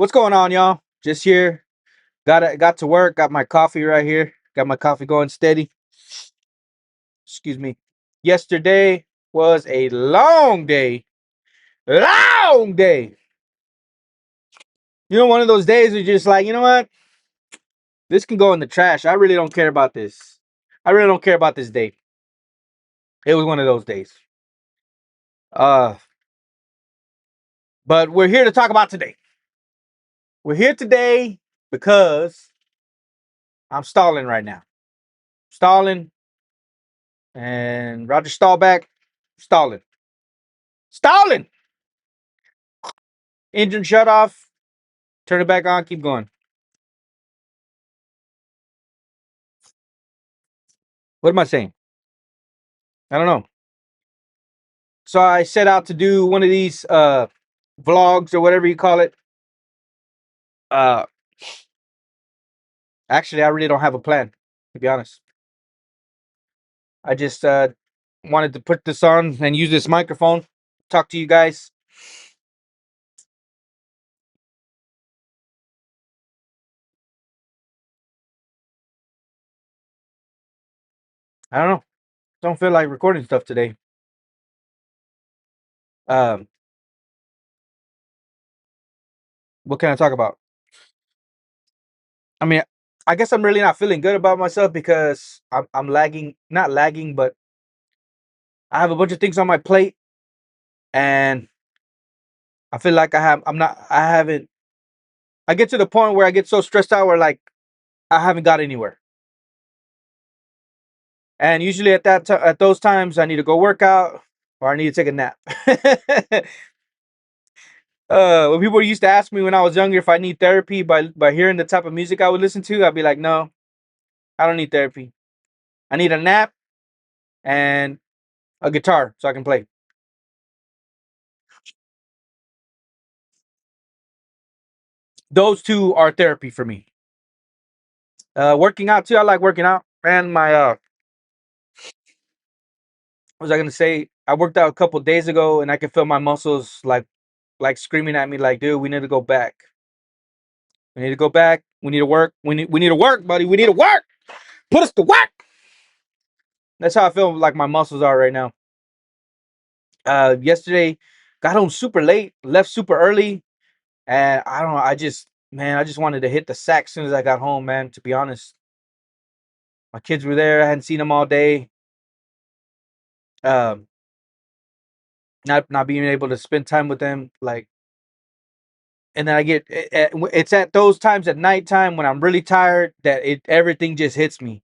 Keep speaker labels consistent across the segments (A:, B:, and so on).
A: What's going on, y'all? Just here. Got to work. Got my coffee right here. Got my coffee going steady. Excuse me. Yesterday was a long day. Long day. One of those days where you're just like, you know what? This can go in the trash. I really don't care about this. I really don't care about this day. It was one of those days. Uh, but we're here to talk about today. We're here today because I'm stalling right now. Stalling and Roger Staubach stalling. Stalling. Engine shut off. Turn it back on. Keep going. What am I saying? I don't know. So I set out to do one of these vlogs or whatever you call it. Uh Actually, I really don't have a plan, to be honest. I just wanted to put this on and use this microphone, talk to you guys. I don't know. Don't feel like recording stuff today. Um, what can I talk about? I mean, I guess I'm really not feeling good about myself because I'm lagging, not lagging, but I have a bunch of things on my plate, and I feel like I'm not, I haven't. I get to the point where I get so stressed out where like I haven't got anywhere. And usually at those times, I need to go work out or I need to take a nap. When people used to ask me when I was younger if I need therapy by hearing the type of music I would listen to, I'd be like, no, I don't need therapy. I need a nap and a guitar so I can play. Those two are therapy for me. Working out too. I like working out. And what was I gonna say? I worked out a couple days ago and I can feel my muscles like screaming at me like, dude, we need to go back. We need to go back. We need to work. We need to work, buddy. We need to work. Put us to work. That's how I feel like my muscles are right now. Yesterday, got home super late, left super early, and I don't know. I just wanted to hit the sack as soon as I got home, man. To be honest, my kids were there. I hadn't seen them all day. Um, not being able to spend time with them, like, and then it's at those times at nighttime when I'm really tired that everything just hits me.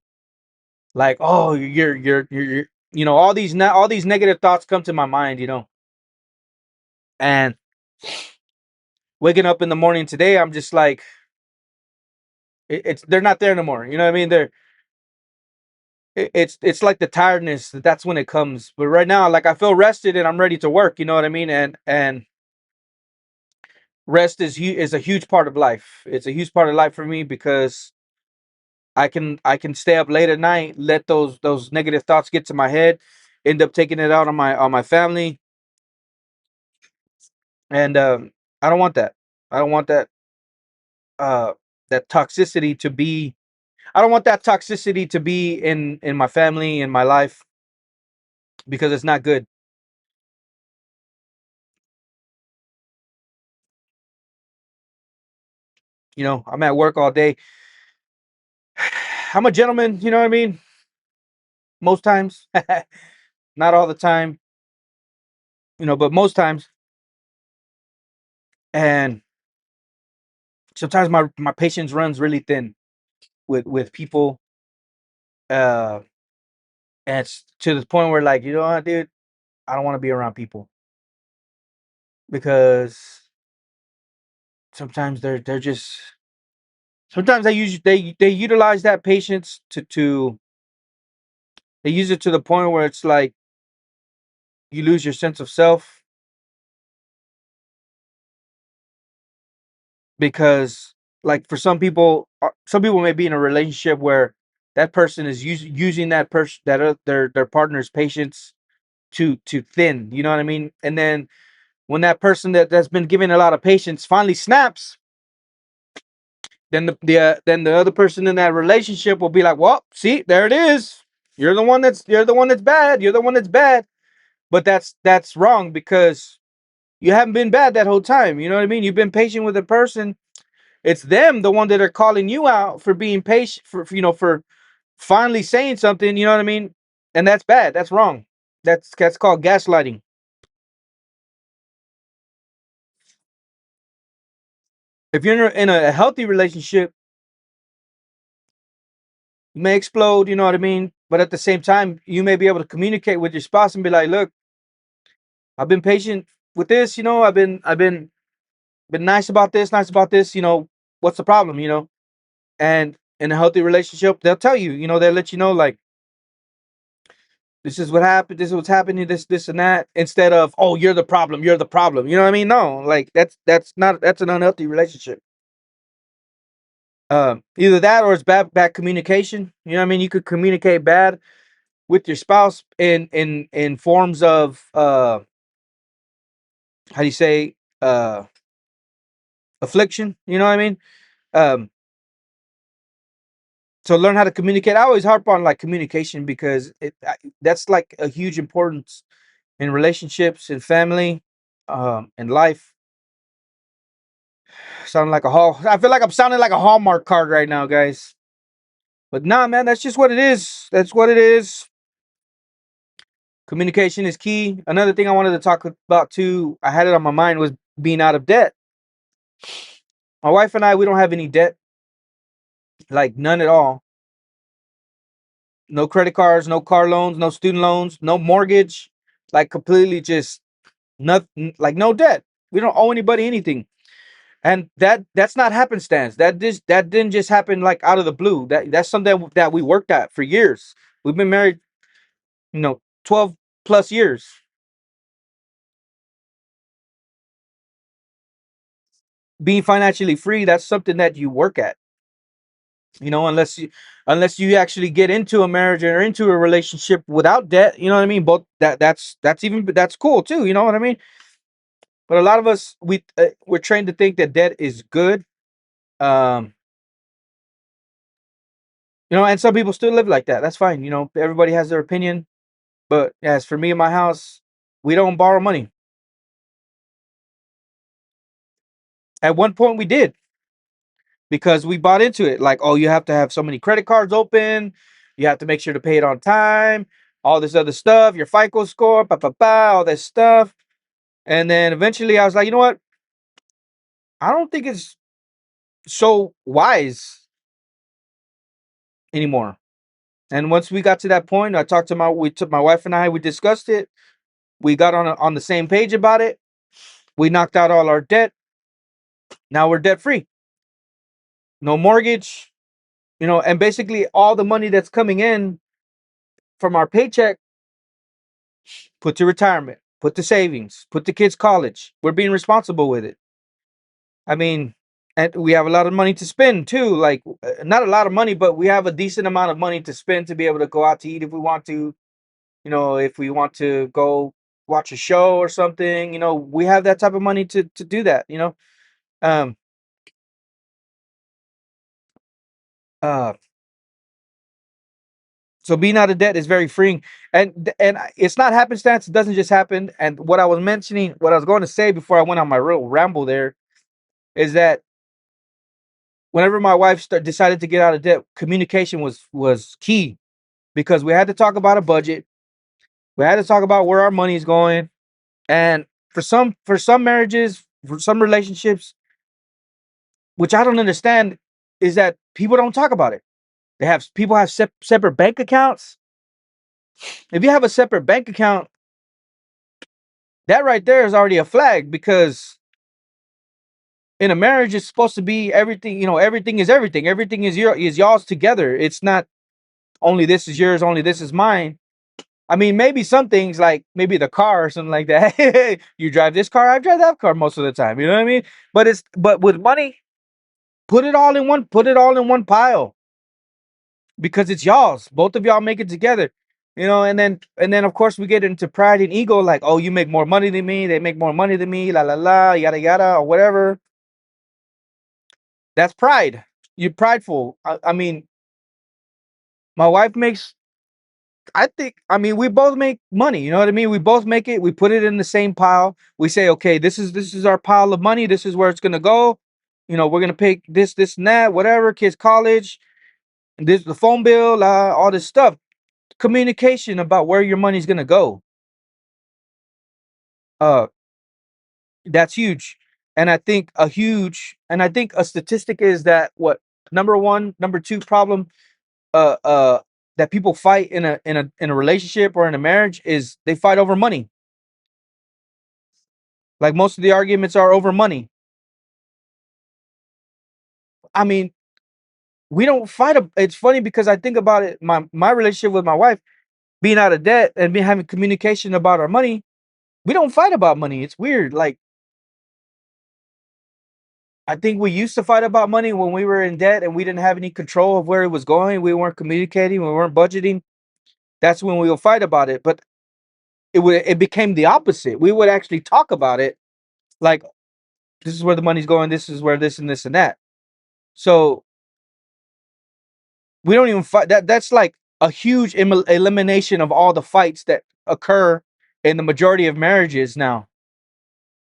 A: Like, oh, all these negative thoughts come to my mind, and waking up in the morning today, I'm just like, it's they're not there anymore. You know what I mean? It's like the tiredness. That's when it comes. But right now, like I feel rested and I'm ready to work. You know what I mean? And rest is a huge part of life. It's a huge part of life for me because I can stay up late at night, let those negative thoughts get to my head, end up taking it out on my family, and I don't want that. I don't want uh that toxicity to be. I don't want that toxicity to be in my family, in my life, because it's not good. I'm at work all day. I'm a gentleman, you know what I mean? Most times. Not all the time, but most times. And sometimes my patience runs really thin with people. Uh and it's to the point where like, you know what, dude, I don't want to be around people because sometimes they're just sometimes they utilize that patience to they use it to the point where it's like you lose your sense of self because like for some people may be in a relationship where that person is using that person their partner's patience to thin, you know what I mean? And then when that person that's been given a lot of patience finally snaps, then the other person in that relationship will be like, well, see, there it is. You're the one that's bad. You're the one that's bad. But that's wrong, because you haven't been bad that whole time. You know what I mean? You've been patient with a person. It's them, the one that are calling you out for being patient, for finally saying something. You know what I mean? And that's bad. That's wrong. That's called gaslighting. If you're in a healthy relationship, you may explode. You know what I mean? But at the same time, you may be able to communicate with your spouse and be like, "Look, I've been patient with this. I've been nice about this, nice about this. What's the problem? And in a healthy relationship, they'll tell you. They'll let you know, like, this is what happened, this is what's happening, this and that, instead of, oh, you're the problem, you're the problem. You know what I mean? No, like, that's an unhealthy relationship. Either that, or it's bad communication. You know what I mean? You could communicate bad with your spouse in forms of, how do you say, affliction. You know what I mean? Um, so learn how to communicate. I always harp on, like, communication, because that's like a huge importance in relationships, in family, in life. Sounding like a hall. I feel like I'm sounding like a Hallmark card right now, guys. But nah, man, that's just what it is. That's what it is. Communication is key. Another thing I wanted to talk about too, I had it on my mind, was being out of debt. My wife and I, we don't have any debt, like none at all. No credit cards, no car loans, no student loans, no mortgage, like completely just nothing, like no debt. We don't owe anybody anything. And that's not happenstance. That didn't just happen like out of the blue. That's something that we worked at for years. We've been married, 12 plus years. Being financially free, that's something that you work at. Unless you actually get into a marriage or into a relationship without debt. You know what I mean? Both that's cool too. You know what I mean? But a lot of us, we're trained to think that debt is good. Um, and some people still live like that. That's fine. Everybody has their opinion. But as for me and my house, we don't borrow money. At one point, we did, because we bought into it. Like, oh, you have to have so many credit cards open. You have to make sure to pay it on time. All this other stuff, your FICO score, all this stuff. And then eventually, I was like, you know what? I don't think it's so wise anymore. And once we got to that point, we took my wife and I, we discussed it. We got on the same page about it. We knocked out all our debt. Now we're debt free. No mortgage, and basically all the money that's coming in from our paycheck, put to retirement, put to savings, put to kids' college. We're being responsible with it. I mean, and we have a lot of money to spend too. Like, not a lot of money, but we have a decent amount of money to spend to be able to go out to eat if we want to. If we want to go watch a show or something, we have that type of money to do that. Um, uh, So being out of debt is very freeing, and it's not happenstance. It doesn't just happen. And what I was going to say before I went on my real ramble there, is that whenever my wife decided to get out of debt, communication was key, because we had to talk about a budget. We had to talk about where our money is going, and for some marriages, for some relationships, which I don't understand, is that people don't talk about it. People have separate bank accounts. If you have a separate bank account, that right there is already a flag, because in a marriage it's supposed to be everything. Everything is everything. Everything is y'all's together. It's not only this is yours, only this is mine. I mean, maybe some things, like maybe the car or something like that. You drive this car, I drive that car most of the time. You know what I mean? But with money, put it all in one pile, because it's y'all's. Both of y'all make it together. And then of course we get into pride and ego, like, oh, you make more money than me, they make more money than me, la la la, yada yada, or whatever. That's pride. you're prideful. I mean, my wife makes. I think. I mean, we both make money. You know what I mean? We both make it. We put it in the same pile. We say, okay, this is our pile of money. This is where it's gonna go. You know, we're gonna pay this, and that, whatever. Kids' college, this, the phone bill, all this stuff. Communication about where your money's gonna go. Uh, that's huge. And I think a statistic is that what number one, number two problem uh uh that people fight in a relationship or in a marriage is they fight over money. Like most of the arguments are over money. I mean, we don't fight. It's funny because I think about it. My relationship with my wife, being out of debt and being having communication about our money, we don't fight about money. It's weird. Like I think we used to fight about money when we were in debt and we didn't have any control of where it was going. We weren't communicating. We weren't budgeting. That's when we will fight about it. But it became the opposite. We would actually talk about it. Like this is where the money's going. This is where this and this and that. So we don't even fight. That's like a huge elimination of all the fights that occur in the majority of marriages now.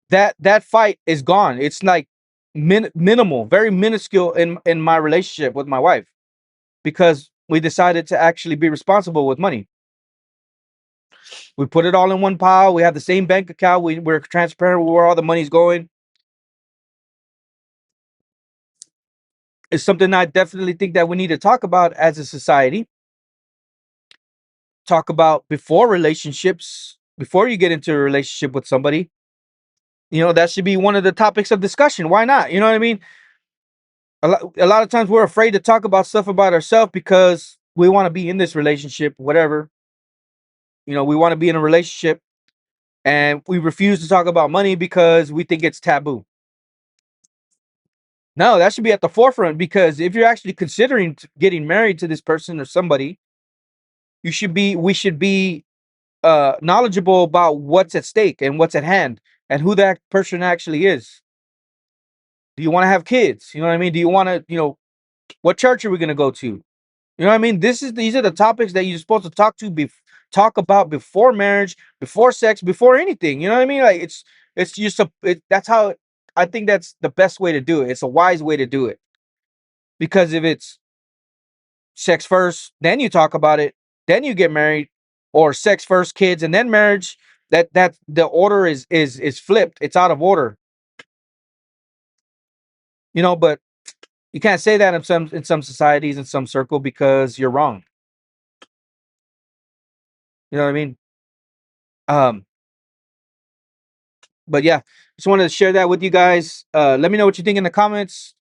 A: That fight is gone. It's like minimal, very minuscule in my relationship with my wife because we decided to actually be responsible with money. We put it all in one pile. We have the same bank account. We're transparent with where all the money's going. It's something I definitely think that we need to talk about as a society. Talk about before relationships, before you get into a relationship with somebody. You know, that should be one of the topics of discussion. Why not? You know what I mean? A lot of times we're afraid to talk about stuff about ourselves because we want to be in this relationship, whatever. You know, we want to be in a relationship and we refuse to talk about money because we think it's taboo. No, that should be at the forefront because if you're actually considering getting married to this person or somebody, we should be knowledgeable about what's at stake and what's at hand and who that person actually is. Do you want to have kids? You know what I mean? Do you want to, what church are we going to go to? You know what I mean? These are the topics that you're supposed to talk about before marriage, before sex, before anything. You know what I mean? Like it's just that's how I think that's the best way to do it. It's a wise way to do it because if it's sex first, then you talk about it, then you get married, or sex first, kids, and then marriage. That the order is flipped. It's out of order. But you can't say that in some societies, in some circle, because you're wrong. You know what I mean? Um, but yeah, just wanted to share that with you guys. Let me know what you think in the comments.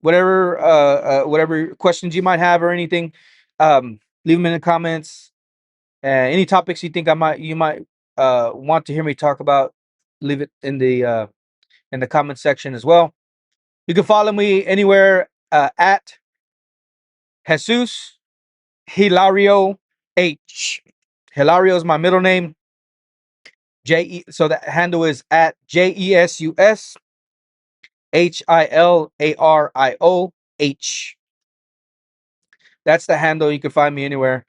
A: Whatever questions you might have or anything, leave them in the comments. Any topics you think you might want to hear me talk about, leave it in the comment section as well. You can follow me anywhere at Jesus Hilario H. Hilario is my middle name. So the handle is at JESUSHILARIOH. That's the handle. You can find me anywhere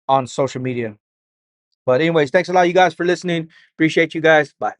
A: on social media. But anyways, thanks a lot, you guys, for listening. Appreciate you guys. Bye.